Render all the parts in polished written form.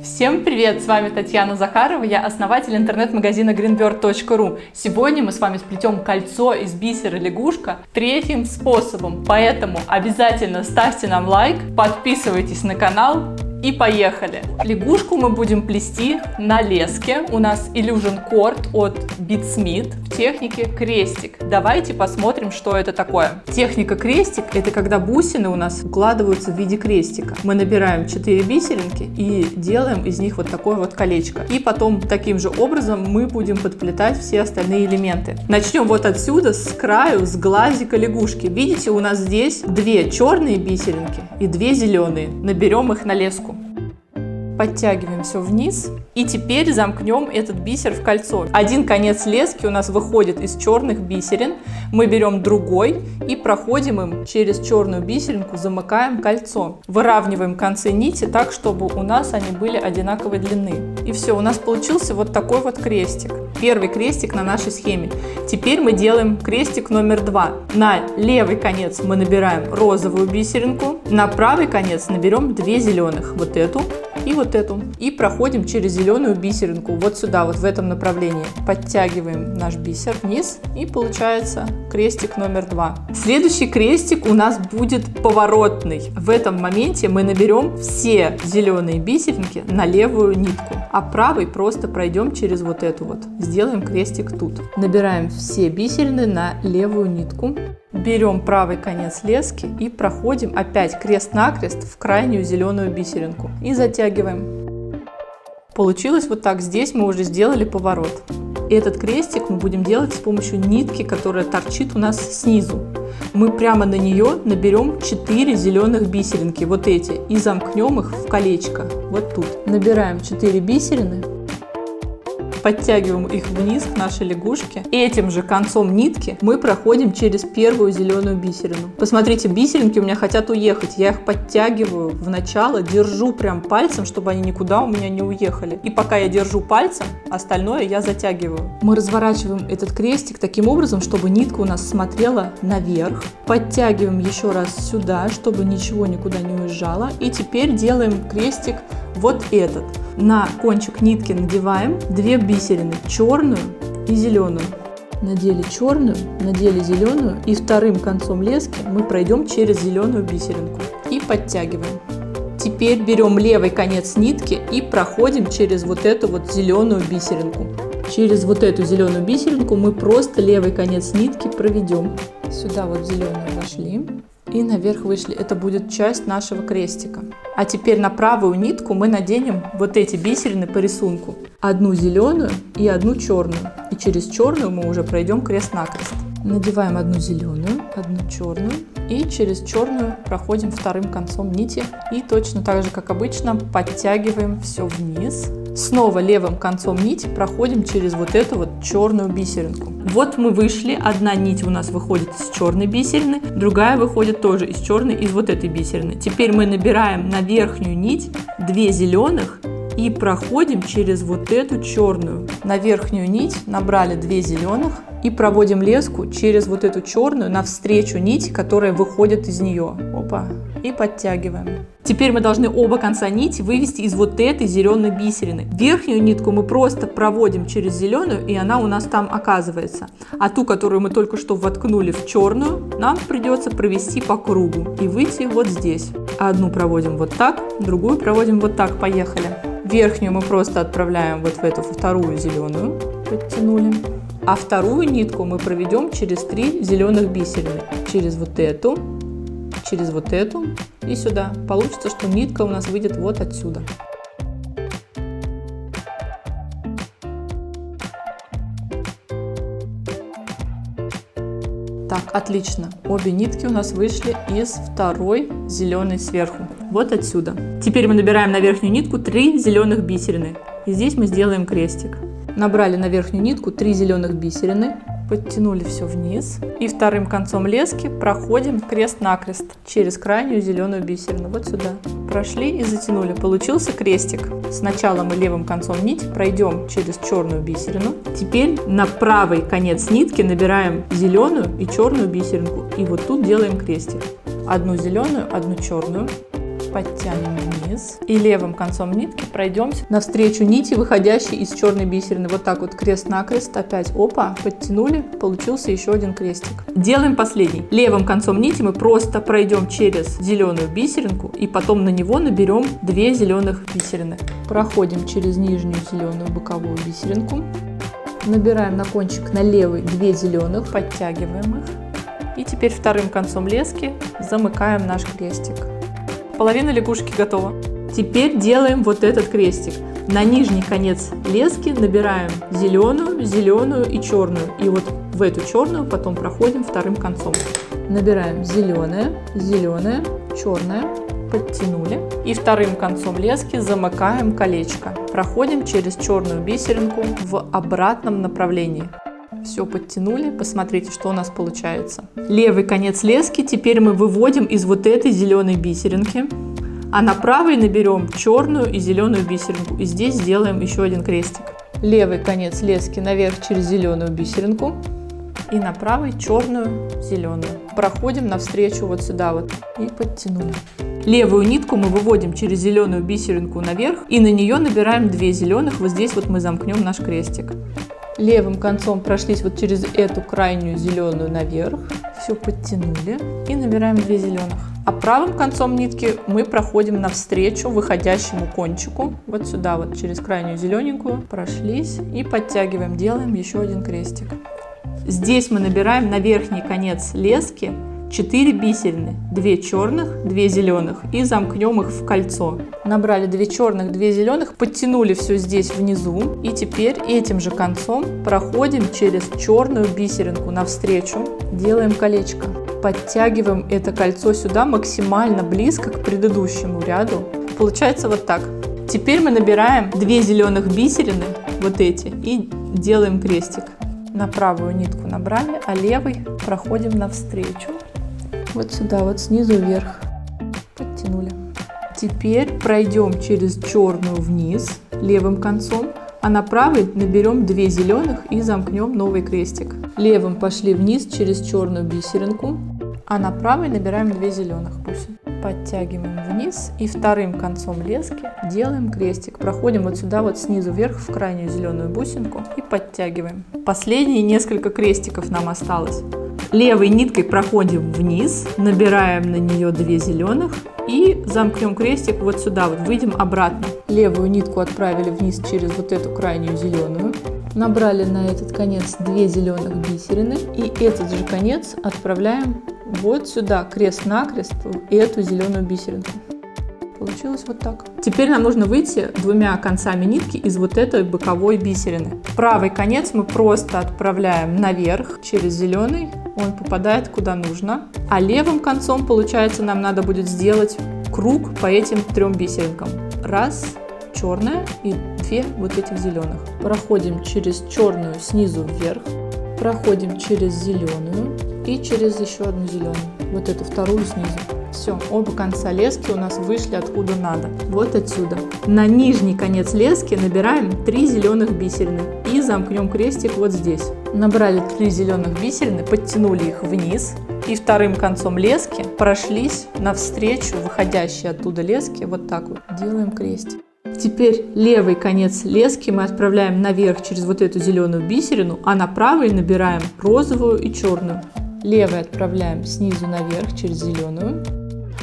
Всем привет! С вами Татьяна Захарова, я основатель интернет-магазина greenbird.ru. Сегодня мы с вами сплетем кольцо из бисера лягушка третьим способом, поэтому обязательно ставьте нам лайк, подписывайтесь на канал и поехали! Лягушку мы будем плести на леске. У нас Illusion Cord от Bitsmith в технике крестик. Давайте посмотрим, что это такое. Техника крестик – это когда бусины у нас укладываются в виде крестика. Мы набираем 4 бисеринки и делаем из них вот такое вот колечко. И потом таким же образом мы будем подплетать все остальные элементы. Начнем вот отсюда, с краю, с глазика лягушки. Видите, у нас здесь 2 черные бисеринки и 2 зеленые. Наберем их на леску. Подтягиваем все вниз и теперь замкнем этот бисер в кольцо. Один конец лески у нас выходит из черных бисерин, мы берем другой и проходим им через черную бисеринку, замыкаем кольцо. Выравниваем концы нити так, чтобы у нас они были одинаковой длины. И все, у нас получился вот такой вот крестик. Первый крестик на нашей схеме. Теперь мы делаем крестик номер 2. На левый конец мы набираем розовую бисеринку, на правый конец наберем 2 зеленых, вот эту и вот эту. И проходим через зеленую бисеринку вот сюда, вот в этом направлении. Подтягиваем наш бисер вниз и получается крестик номер 2. Следующий крестик у нас будет поворотный. В этом моменте мы наберем все зеленые бисеринки на левую нитку, а правый просто пройдем через вот эту вот. Сделаем крестик тут. Набираем все бисерины на левую нитку. Берем правый конец лески и проходим опять крест-накрест в крайнюю зеленую бисеринку и затягиваем. Получилось вот так. Здесь мы уже сделали поворот. Этот крестик мы будем делать с помощью нитки, которая торчит у нас снизу. Мы прямо на нее наберем 4 зеленых бисеринки, вот эти, и замкнем их в колечко, вот тут. Набираем 4 бисерины. Подтягиваем их вниз к нашей лягушке. Этим же концом нитки мы проходим через первую зеленую бисерину. Посмотрите, бисеринки у меня хотят уехать. Я их подтягиваю в начало, держу прям пальцем, чтобы они никуда у меня не уехали. И пока я держу пальцем, остальное я затягиваю. Мы разворачиваем этот крестик таким образом, чтобы нитка у нас смотрела наверх. Подтягиваем еще раз сюда, чтобы ничего никуда не уезжало. И теперь делаем крестик вот этот. На кончик нитки надеваем 2 бисерины, черную и зеленую. Надели черную, надели зеленую, и вторым концом лески мы пройдем через зеленую бисеринку и подтягиваем. Теперь берем левый конец нитки и проходим через вот эту вот зеленую бисеринку. Через вот эту зеленую бисеринку мы просто левый конец нитки проведем. Сюда вот зеленую вошли. И наверх вышли. Это будет часть нашего крестика. А теперь на правую нитку мы наденем вот эти бисерины по рисунку. Одну зеленую и одну черную. И через черную мы уже пройдем крест-накрест. Надеваем одну зеленую, одну черную. И через черную проходим вторым концом нити. И точно так же, как обычно, подтягиваем все вниз. Снова левым концом нити проходим через вот эту вот черную бисеринку. Вот мы вышли, одна нить у нас выходит из черной бисерины, другая выходит тоже из черной, из вот этой бисерины. Теперь мы набираем на верхнюю нить 2 зеленых и проходим через вот эту черную. На верхнюю нить набрали 2 зеленых и проводим леску через вот эту черную навстречу нити, которая выходит из нее. Опа. И подтягиваем. Теперь мы должны оба конца нити вывести из вот этой зеленой бисерины. Верхнюю нитку мы просто проводим через зеленую, и она у нас там оказывается. А ту, которую мы только что воткнули в черную, нам придется провести по кругу и выйти вот здесь. Одну проводим вот так, другую проводим вот так. Поехали. Верхнюю мы просто отправляем вот в эту вторую зеленую. Подтянули. А вторую нитку мы проведем через 3 зеленых бисерины. Через вот эту и сюда. Получится, что нитка у нас выйдет вот отсюда. Так, отлично. Обе нитки у нас вышли из второй зеленой сверху. Вот отсюда. Теперь мы набираем на верхнюю нитку 3 зеленых бисерины. И здесь мы сделаем крестик. Набрали на верхнюю нитку 3 зеленых бисерины. Подтянули все вниз и вторым концом лески проходим крест-накрест через крайнюю зеленую бисерину, вот сюда. Прошли и затянули. Получился крестик. Сначала мы левым концом нити пройдем через черную бисерину. Теперь на правый конец нитки набираем зеленую и черную бисеринку. И вот тут делаем крестик. Одну зеленую, одну черную. подтянем вниз и левым концом нитки пройдемся навстречу нити, выходящей из черной бисерины. Вот так вот крест-накрест, опять опа, подтянули, получился еще один крестик. Делаем последний. Левым концом нити мы просто пройдем через зеленую бисеринку и потом на него наберем 2 зеленых бисерины. Проходим через нижнюю зеленую боковую бисеринку, набираем на кончик на левый 2 зеленых, подтягиваем их. И теперь вторым концом лески замыкаем наш крестик. Половина лягушки готова. Теперь делаем вот этот крестик. На нижний конец лески набираем зеленую, зеленую и черную. И вот в эту черную потом проходим вторым концом. Набираем зеленая, зеленая, черная, подтянули. И вторым концом лески замыкаем колечко. Проходим через черную бисеринку в обратном направлении. Все подтянули, посмотрите, что у нас получается. Левый конец лески теперь мы выводим из вот этой зеленой бисеринки, а на правой наберем черную и зеленую бисеринку. И здесь сделаем еще один крестик. Левый конец лески наверх через зеленую бисеринку и на правой черную, зеленую. Проходим навстречу вот сюда вот и подтянули. Левую нитку мы выводим через зеленую бисеринку наверх и на нее набираем 2 зеленых. Вот здесь вот мы замкнем наш крестик. Левым концом прошлись вот через эту крайнюю зеленую наверх, все подтянули и набираем 2 зеленых. А правым концом нитки мы проходим навстречу выходящему кончику, вот сюда вот через крайнюю зелененькую прошлись и подтягиваем, делаем еще один крестик. Здесь мы набираем на верхний конец лески 4 бисерины, 2 черных, 2 зеленых и замкнем их в кольцо. Набрали 2 черных, 2 зеленых, подтянули все здесь внизу и теперь этим же концом проходим через черную бисеринку навстречу, делаем колечко. Подтягиваем это кольцо сюда максимально близко к предыдущему ряду. Получается вот так. Теперь мы набираем 2 зеленых бисерины, вот эти, и делаем крестик. На правую нитку набрали, а левой проходим навстречу. Вот сюда, вот снизу вверх. Подтянули. Теперь пройдем через черную вниз левым концом, а на правой наберем 2 зеленых и замкнем новый крестик. Левым пошли вниз через черную бисеринку, а на правой набираем 2 зеленых бусин. Подтягиваем вниз и вторым концом лески делаем крестик. Проходим вот сюда вот снизу вверх в крайнюю зеленую бусинку и подтягиваем. Последние несколько крестиков нам осталось. Левой ниткой проходим вниз, набираем на нее 2 зеленых и замкнем крестик вот сюда, вот выйдем обратно. Левую нитку отправили вниз через вот эту крайнюю зеленую, набрали на этот конец 2 зеленых бисерины и этот же конец отправляем вот сюда, крест-накрест, в эту зеленую бисеринку. Получилось вот так. Теперь нам нужно выйти 2 концами нитки из вот этой боковой бисерины. Правый конец мы просто отправляем наверх через зеленый, он попадает куда нужно. А левым концом, получается, нам надо будет сделать круг по этим 3 бисеринкам. Раз, черная и 2 вот этих зеленых. Проходим через черную снизу вверх, проходим через зеленую и через еще одну зеленую. Вот эту вторую снизу. Все, оба конца лески у нас вышли откуда надо. Вот отсюда. На нижний конец лески набираем 3 зеленых бисерины и замкнем крестик вот здесь. Набрали 3 зеленых бисерины, подтянули их вниз и вторым концом лески прошлись навстречу выходящей оттуда лески. Вот так вот делаем крестик. Теперь левый конец лески мы отправляем наверх через вот эту зеленую бисерину, а на правый набираем розовую и черную. Левый отправляем снизу наверх через зеленую,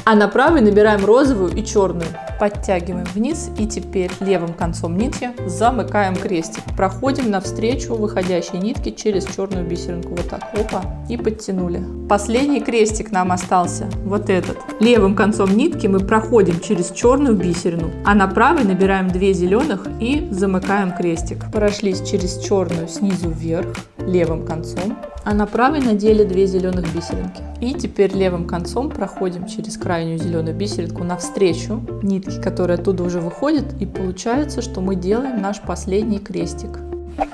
а на правый набираем розовую и черную. Подтягиваем вниз и теперь левым концом нити замыкаем крестик. Проходим навстречу выходящей нитки через черную бисеринку. Вот так, опа, и подтянули. Последний крестик нам остался, вот этот. Левым концом нитки мы проходим через черную бисерину, а на правой набираем 2 зеленых и замыкаем крестик. Прошлись через черную снизу вверх левым концом, а на правой надели 2 зеленых бисеринки. И теперь левым концом проходим через крайнюю зеленую бисеринку навстречу нитки, которые оттуда уже выходят, и получается, что мы делаем наш последний крестик.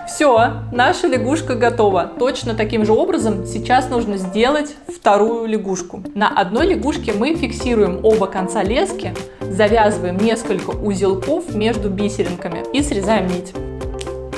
Все, наша лягушка готова. Точно таким же образом сейчас нужно сделать вторую лягушку. На одной лягушке мы фиксируем оба конца лески, завязываем несколько узелков между бисеринками и срезаем нить.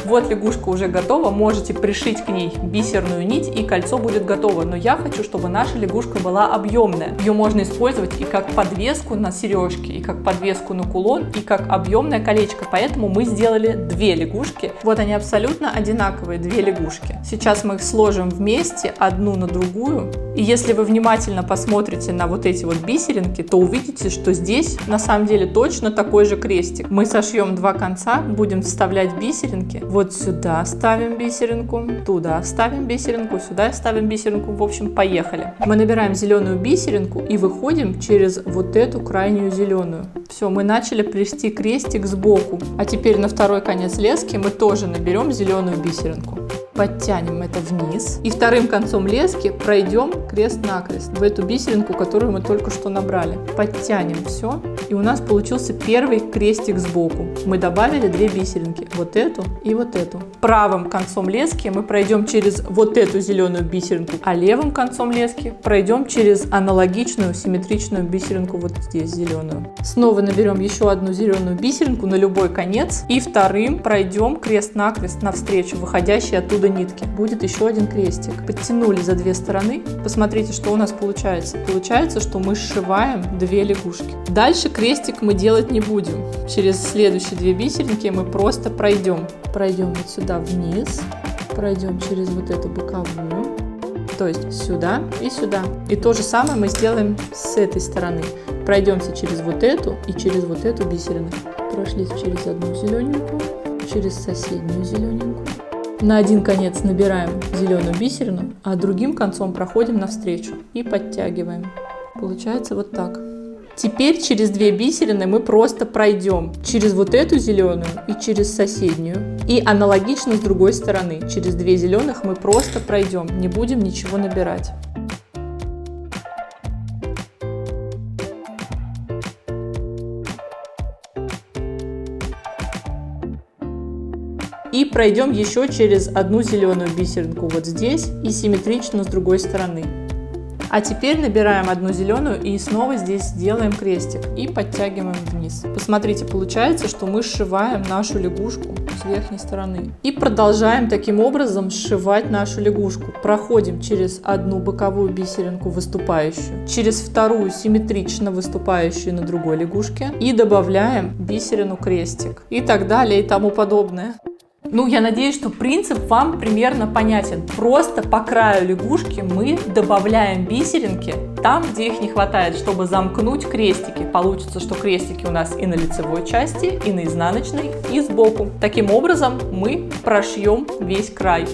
Вот лягушка уже готова, можете пришить к ней бисерную нить, и кольцо будет готово. Но я хочу, чтобы наша лягушка была объемная. Ее можно использовать и как подвеску на сережки, и как подвеску на кулон, и как объемное колечко. Поэтому мы сделали две лягушки. Вот они абсолютно одинаковые, две лягушки. Сейчас мы их сложим вместе, одну на другую. И если вы внимательно посмотрите на вот эти вот бисеринки, то увидите, что здесь на самом деле точно такой же крестик. Мы сошьем два конца, будем вставлять бисеринки. Вот сюда ставим бисеринку, туда ставим бисеринку, сюда ставим бисеринку. В общем, поехали. Мы набираем зеленую бисеринку и выходим через вот эту крайнюю зеленую. Все, мы начали плести крестик сбоку. А теперь на второй конец лески мы тоже наберем зеленую бисеринку. Подтянем это вниз. И вторым концом лески пройдем крест-накрест в эту бисеринку, которую мы только что набрали. Подтянем все. И у нас получился первый крестик сбоку. Мы добавили две бисеринки. Вот эту и вот эту. Правым концом лески мы пройдем через вот эту зеленую бисеринку, а левым концом лески пройдем через аналогичную симметричную бисеринку вот здесь зеленую. Снова наберем еще одну зеленую бисеринку на любой конец. И вторым пройдем крест-накрест навстречу, выходящей оттуда нитки. Будет еще один крестик. Подтянули за две стороны. Посмотрите, что у нас получается. Получается, что мы сшиваем две лягушки. Дальше крестик мы делать не будем. Через следующие две бисеринки мы просто пройдем. Пройдем вот сюда вниз. Пройдем через вот эту боковую. То есть сюда и сюда. И то же самое мы сделаем с этой стороны. Пройдемся через вот эту и через вот эту бисерину. Прошли через одну зелененькую, через соседнюю зелененькую. На один конец набираем зеленую бисерину, а другим концом проходим навстречу и подтягиваем. Получается вот так. Теперь через две бисерины мы просто пройдем через вот эту зеленую и через соседнюю. И аналогично с другой стороны. Через две зеленых мы просто пройдем, не будем ничего набирать. И пройдем еще через одну зеленую бисеринку вот здесь и симметрично с другой стороны. А теперь набираем одну зеленую и снова здесь делаем крестик и подтягиваем вниз. Посмотрите, получается, что мы сшиваем нашу лягушку с верхней стороны. И продолжаем таким образом сшивать нашу лягушку. Проходим через одну боковую бисеринку выступающую, через вторую симметрично выступающую на другой лягушке и добавляем бисерину крестик и так далее и тому подобное. Ну, я надеюсь, что принцип вам примерно понятен. Просто по краю лягушки мы добавляем бисеринки там, где их не хватает, чтобы замкнуть крестики. Получится, что крестики у нас и на лицевой части, и на изнаночной, и сбоку. Таким образом мы прошьем весь край.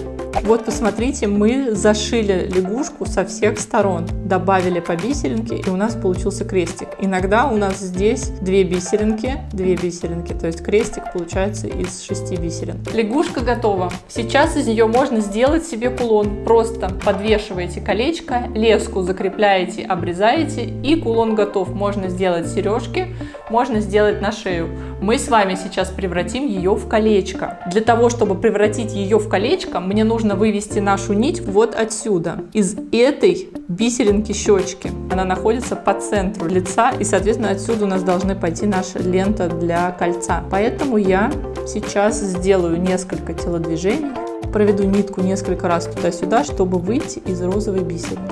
Вот посмотрите, мы зашили лягушку со всех сторон, добавили по бисеринке, и у нас получился крестик. Иногда у нас здесь две бисеринки, то есть крестик получается из 6 бисерин. Лягушка готова. Сейчас из нее можно сделать себе кулон. Просто подвешиваете колечко, леску закрепляете, обрезаете, и кулон готов. Можно сделать сережки, можно сделать на шею. Мы с вами сейчас превратим ее в колечко. Для того, чтобы превратить ее в колечко, мне нужно вывести нашу нить вот отсюда, из этой бисеринки щечки. Она находится по центру лица, и, соответственно, отсюда у нас должны пойти наша лента для кольца. Поэтому я сейчас сделаю несколько телодвижений, проведу нитку несколько раз туда-сюда, чтобы выйти из розовой бисерины.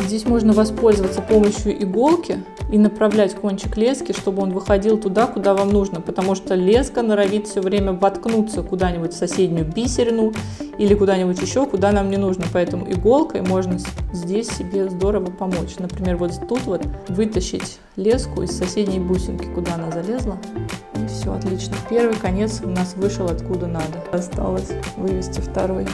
Здесь можно воспользоваться помощью иголки и направлять кончик лески, чтобы он выходил туда, куда вам нужно, потому что леска норовит все время воткнуться куда-нибудь в соседнюю бисерину или куда-нибудь еще, куда нам не нужно. Поэтому иголкой можно здесь себе здорово помочь. Например, вот тут вот вытащить леску из соседней бусинки, куда она залезла. И все, отлично. Первый конец у нас вышел откуда надо. Осталось вывести второй.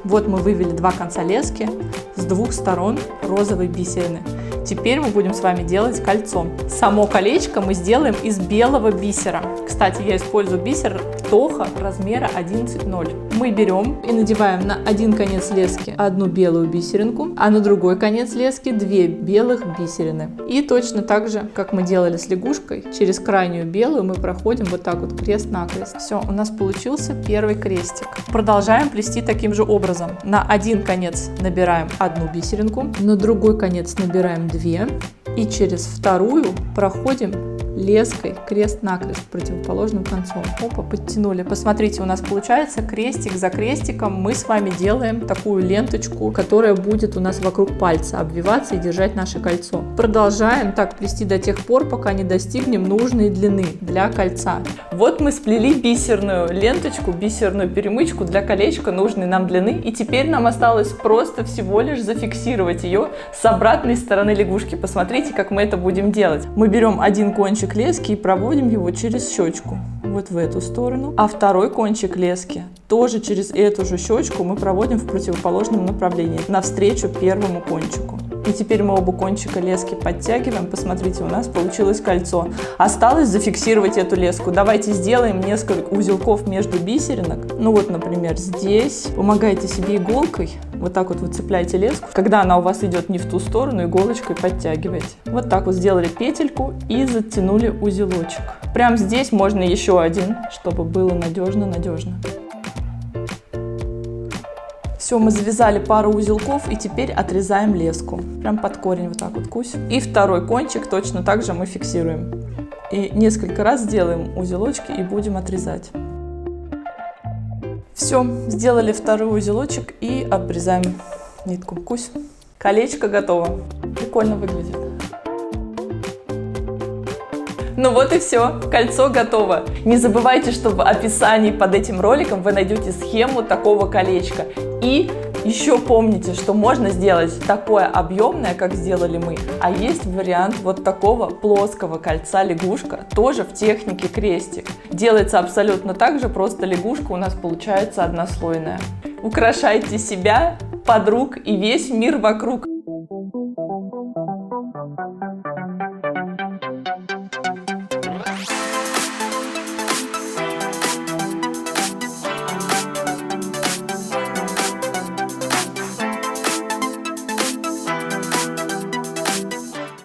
Вот мы вывели два конца лески с двух сторон розовой бисерины. Теперь мы будем с вами делать кольцо. Само колечко мы сделаем из белого бисера. Кстати, я использую бисер картоха размера 11,0. Мы берем и надеваем на один конец лески одну белую бисеринку, а на другой конец лески 2 белых бисерины. И точно так же, как мы делали с лягушкой, через крайнюю белую мы проходим вот так вот крест-накрест. Все, у нас получился первый крестик. Продолжаем плести таким же образом. На один конец набираем одну бисеринку, на другой конец набираем 2 и через вторую проходим леской крест-накрест противоположным концом. Опа, подтянули. Посмотрите, у нас получается крестик за крестиком. Мы с вами делаем такую ленточку, которая будет у нас вокруг пальца обвиваться и держать наше кольцо. Продолжаем так плести до тех пор, пока не достигнем нужной длины для кольца. Вот мы сплели бисерную ленточку, бисерную перемычку для колечка нужной нам длины. И теперь нам осталось просто всего лишь зафиксировать ее с обратной стороны лягушки. Посмотрите, как мы это будем делать. Мы берем один кончик лески и проводим его через щечку, вот в эту сторону, а второй кончик лески тоже через эту же щечку мы проводим в противоположном направлении, навстречу первому кончику. И теперь мы оба кончика лески подтягиваем. Посмотрите, у нас получилось кольцо. Осталось зафиксировать эту леску. Давайте сделаем несколько узелков между бисеринок. Ну вот, например, здесь. Помогайте себе иголкой. Вот так вот вы цепляете леску. Когда она у вас идет не в ту сторону, иголочкой подтягиваете. Вот так вот сделали петельку и затянули узелочек. Прямо здесь можно еще один, чтобы было надежно-надежно. Все, мы завязали пару узелков и теперь отрезаем леску. Прям под корень вот так вот кусь. И второй кончик точно так же мы фиксируем. И несколько раз сделаем узелочки и будем отрезать. Все, сделали второй узелочек и обрезаем нитку. Кусь. Колечко готово. Прикольно выглядит. Ну вот и все, кольцо готово. Не забывайте, что в описании под этим роликом вы найдете схему такого колечка. И еще помните, что можно сделать такое объемное, как сделали мы, а есть вариант вот такого плоского кольца лягушка, тоже в технике крестик. Делается абсолютно так же, просто лягушка у нас получается однослойная. Украшайте себя, подруг и весь мир вокруг.